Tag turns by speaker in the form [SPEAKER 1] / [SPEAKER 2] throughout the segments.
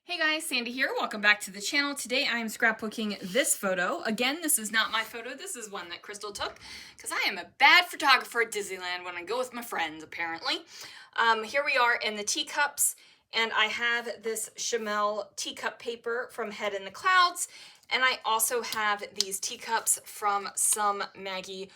[SPEAKER 1] Hey guys, Sandy here. Welcome back to the channel. Today I am scrapbooking this photo. Again, this is not my photo. This is one that Crystal took because I am a bad photographer at Disneyland when I go with my friends, apparently. Here we are in the teacups, and I have this Chamel teacup paper from Head in the Clouds, and I also have these teacups from some Maggie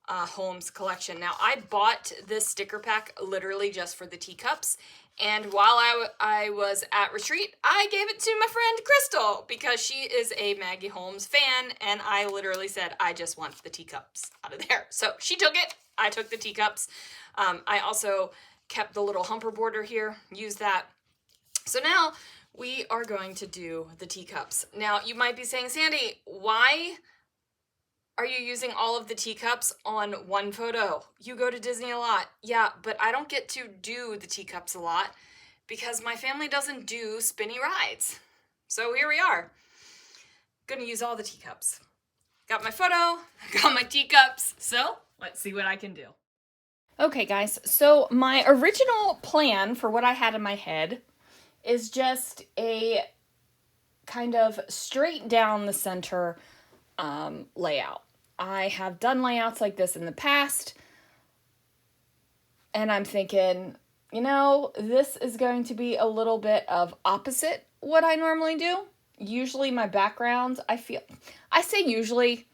[SPEAKER 1] Holmes collection. Now, I bought this sticker pack literally just for the teacups, and while I was at retreat, I gave it to my friend Crystal because she is a Maggie Holmes fan, and I literally said, I just want the teacups out of there. So she took it, I took the teacups. I also kept the little humper border here, used that. So now we are going to do the teacups. Now, you might be saying, Sandy, why are you using all of the teacups on one photo? You go to Disney a lot. Yeah, but I don't get to do the teacups a lot because my family doesn't do spinny rides. So here we are. Gonna use all the teacups. Got my photo, got my teacups, so let's see what I can do. Okay guys, so my original plan for what I had in my head is just a kind of straight down the center layout. I have done layouts like this in the past, and I'm thinking, you know, this is going to be a little bit of opposite what I normally do. Usually my background, I say usually,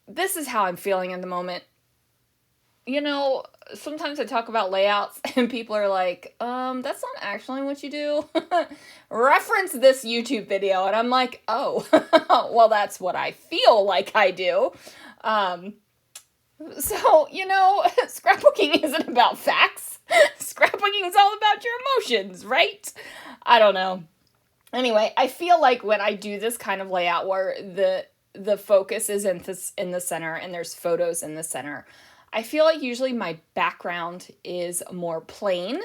[SPEAKER 1] this is how I'm feeling in the moment. You know, sometimes I talk about layouts and people are like, that's not actually what you do. Reference this YouTube video. And I'm like, oh, well, that's what I feel like I do. So, you know, scrapbooking isn't about facts. Scrapbooking is all about your emotions, right? I don't know. Anyway, I feel like when I do this kind of layout where the focus is in the center and there's photos in the center, I feel like usually my background is more plain,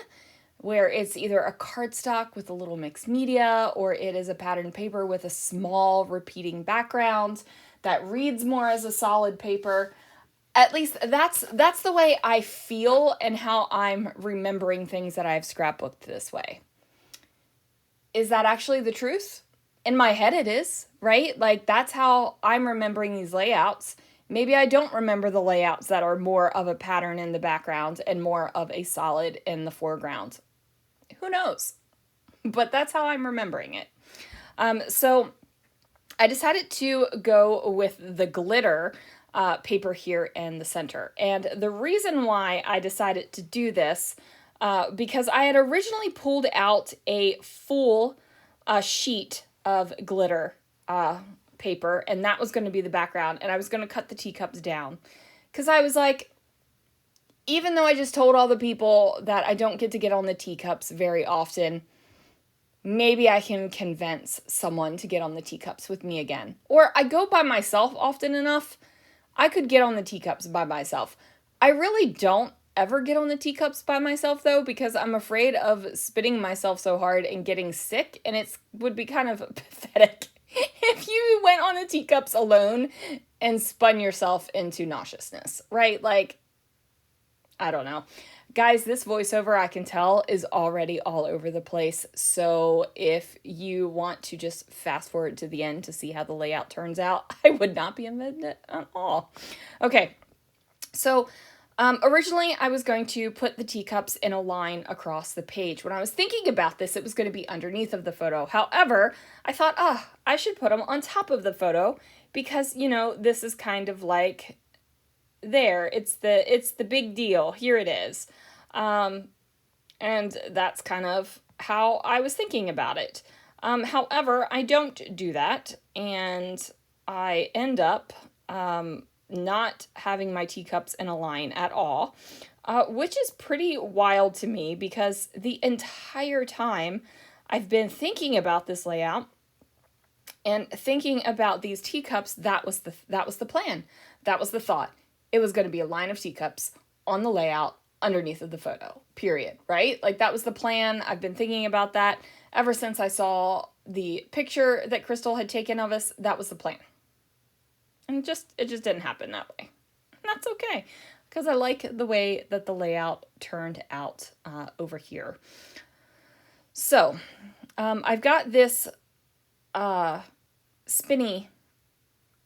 [SPEAKER 1] where it's either a cardstock with a little mixed media or it is a patterned paper with a small repeating background that reads more as a solid paper. At least that's the way I feel and how I'm remembering things that I've scrapbooked this way. Is that actually the truth? In my head it is, right? Like that's how I'm remembering these layouts. Maybe I don't remember the layouts that are more of a pattern in the background and more of a solid in the foreground. Who knows? But that's how I'm remembering it. So I decided to go with the glitter paper here in the center. And the reason why I decided to do this, because I had originally pulled out a full sheet of glitter paper, and that was going to be the background, and I was going to cut the teacups down because I was like, even though I just told all the people that I don't get to get on the teacups very often, maybe I can convince someone to get on the teacups with me again. Or I go by myself often enough, I could get on the teacups by myself. I really don't ever get on the teacups by myself though, because I'm afraid of spitting myself so hard and getting sick, and it would be kind of pathetic if you went on the teacups alone and spun yourself into nauseousness, right? Like, I don't know. Guys, this voiceover, I can tell, is already all over the place. So if you want to just fast forward to the end to see how the layout turns out, I would not be offended at all. Okay, so originally I was going to put the teacups in a line across the page. When I was thinking about this, it was going to be underneath of the photo. However, I thought, I should put them on top of the photo because, you know, this is kind of like there. It's the big deal. Here it is. And that's kind of how I was thinking about it. However, I don't do that, and I end up not having my teacups in a line at all, which is pretty wild to me because the entire time I've been thinking about this layout and thinking about these teacups, that was the plan. That was the thought. It was going to be a line of teacups on the layout underneath of the photo, period, right? Like that was the plan. I've been thinking about that ever since I saw the picture that Crystal had taken of us. That was the plan. And it just didn't happen that way. And that's okay, because I like the way that the layout turned out over here. So I've got this spinny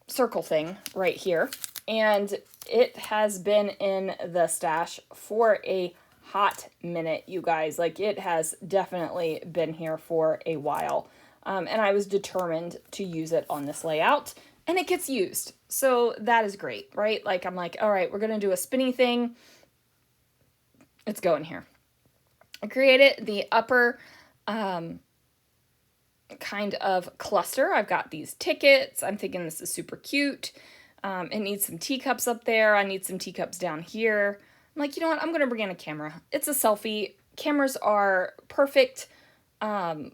[SPEAKER 1] circle thing right here, and it has been in the stash for a hot minute, you guys. Like, it has definitely been here for a while, and I was determined to use it on this layout, and it gets used, so that is great, right? Like, I'm like, all right, we're gonna do a spinny thing, it's going here. I created the upper kind of cluster. I've got these tickets. I'm thinking this is super cute. It needs some teacups up there. I need some teacups down here. I'm like, you know what? I'm going to bring in a camera. It's a selfie. Cameras are perfect kind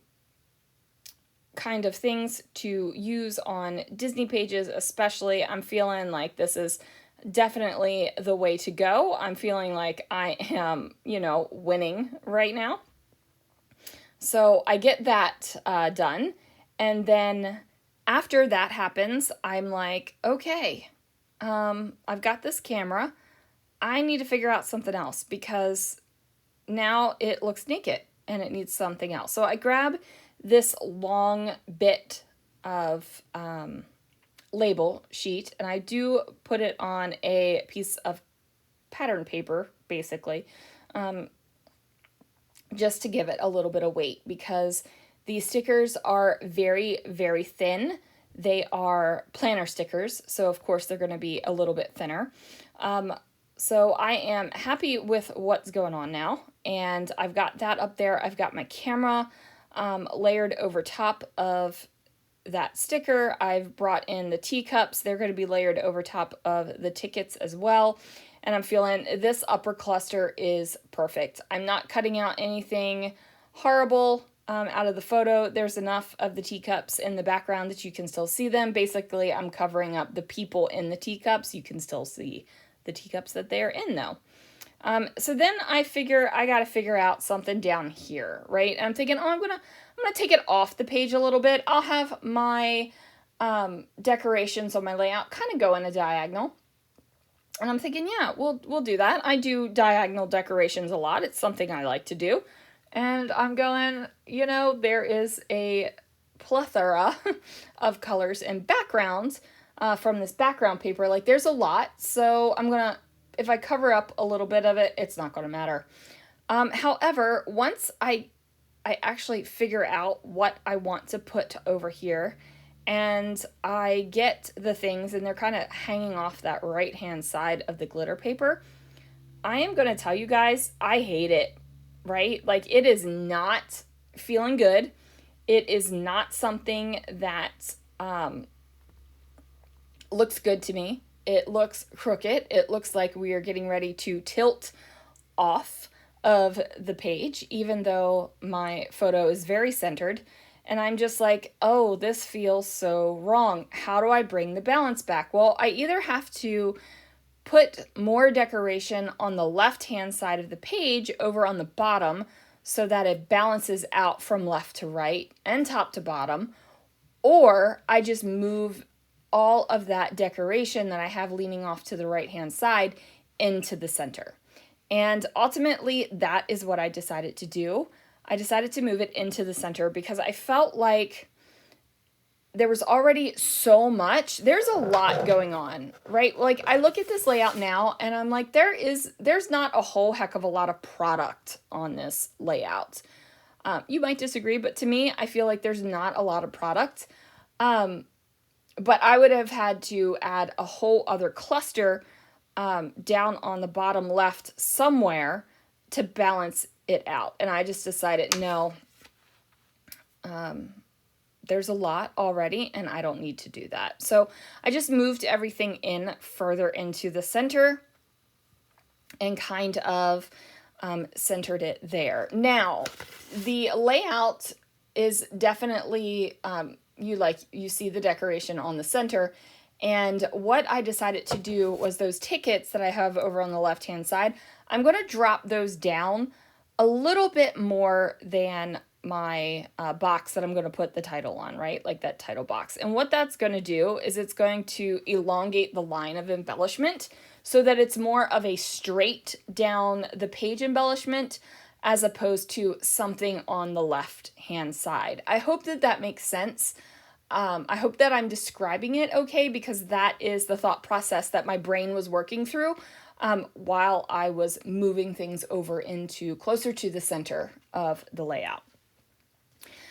[SPEAKER 1] of things to use on Disney pages, especially. I'm feeling like this is definitely the way to go. I'm feeling like I am, you know, winning right now. So I get that done, and then after that happens, I'm like, okay, I've got this camera. I need to figure out something else because now it looks naked and it needs something else. So I grab this long bit of label sheet, and I do put it on a piece of pattern paper, basically, just to give it a little bit of weight, because these stickers are very, very thin. They are planner stickers, so of course they're going to be a little bit thinner. So I am happy with what's going on now, and I've got that up there. I've got my camera layered over top of that sticker. I've brought in the teacups. They're going to be layered over top of the tickets as well. And I'm feeling this upper cluster is perfect. I'm not cutting out anything horrible out of the photo. There's enough of the teacups in the background that you can still see them. Basically, I'm covering up the people in the teacups. You can still see the teacups that they're in, though. So then I figure I got to figure out something down here, right? And I'm thinking, oh, I'm gonna take it off the page a little bit. I'll have my decorations on my layout kind of go in a diagonal. And I'm thinking, yeah, we'll do that. I do diagonal decorations a lot. It's something I like to do. And I'm going, you know, there is a plethora of colors and backgrounds from this background paper. Like, there's a lot. So I'm going to, if I cover up a little bit of it, it's not going to matter. However, once I actually figure out what I want to put over here, and I get the things, and they're kind of hanging off that right-hand side of the glitter paper, I am going to tell you guys, I hate it, right? Like, it is not feeling good. It is not something that looks good to me. It looks crooked. It looks like we are getting ready to tilt off of the page, even though my photo is very centered. And I'm just like, oh, this feels so wrong. How do I bring the balance back? Well, I either have to put more decoration on the left-hand side of the page over on the bottom so that it balances out from left to right and top to bottom, or I just move all of that decoration that I have leaning off to the right-hand side into the center. And ultimately, that is what I decided to do. I decided to move it into the center because I felt like there was already so much. There's a lot going on, right? Like, I look at this layout now and I'm like, there's not a whole heck of a lot of product on this layout. You might disagree, but to me, I feel like there's not a lot of product. But I would have had to add a whole other cluster down on the bottom left somewhere to balance it out. And I just decided, no, there's a lot already and I don't need to do that. So I just moved everything in further into the center and kind of centered it there. Now, the layout is definitely, you see the decoration on the center. And what I decided to do was those tickets that I have over on the left-hand side, I'm going to drop those down a little bit more than my box that I'm going to put the title on, right? Like that title box. And what that's going to do is it's going to elongate the line of embellishment so that it's more of a straight down the page embellishment as opposed to something on the left-hand side. I hope that that makes sense. I hope that I'm describing it okay, because that is the thought process that my brain was working through while I was moving things over into closer to the center of the layout.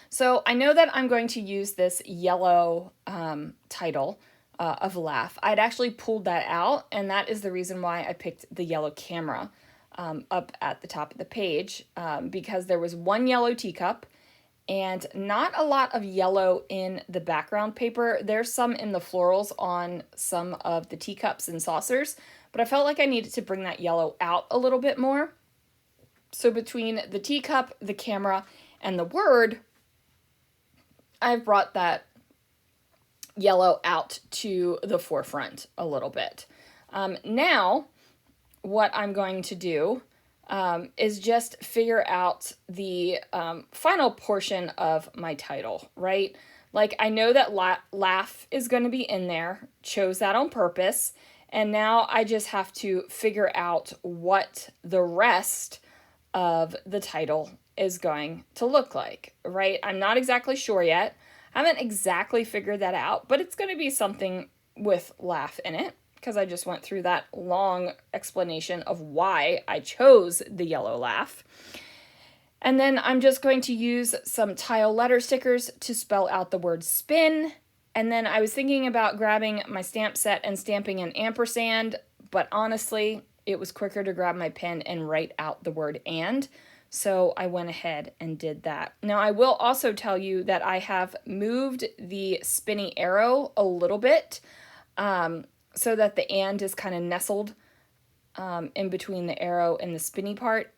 [SPEAKER 1] So I know that I'm going to use this yellow title of Laugh. I'd actually pulled that out, and that is the reason why I picked the yellow camera up at the top of the page, because there was one yellow teacup and not a lot of yellow in the background paper. There's some in the florals on some of the teacups and saucers, but I felt like I needed to bring that yellow out a little bit more. So between the teacup, the camera, and the word, I've brought that yellow out to the forefront a little bit. Now, what I'm going to do is just figure out the final portion of my title, right? Like, I know that laugh is going to be in there, chose that on purpose, and now I just have to figure out what the rest of the title is going to look like, right? I'm not exactly sure yet. I haven't exactly figured that out, but it's going to be something with laugh in it, because I just went through that long explanation of why I chose the yellow laugh. And then I'm just going to use some tile letter stickers to spell out the word spin. And then I was thinking about grabbing my stamp set and stamping an ampersand, but honestly, it was quicker to grab my pen and write out the word and. So I went ahead and did that. Now, I will also tell you that I have moved the spinny arrow a little bit, so that the and is kind of nestled in between the arrow and the spinny part.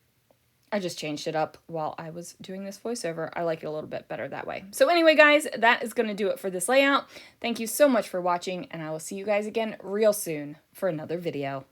[SPEAKER 1] I just changed it up while I was doing this voiceover. I like it a little bit better that way. So anyway, guys, that is going to do it for this layout. Thank you so much for watching, and I will see you guys again real soon for another video.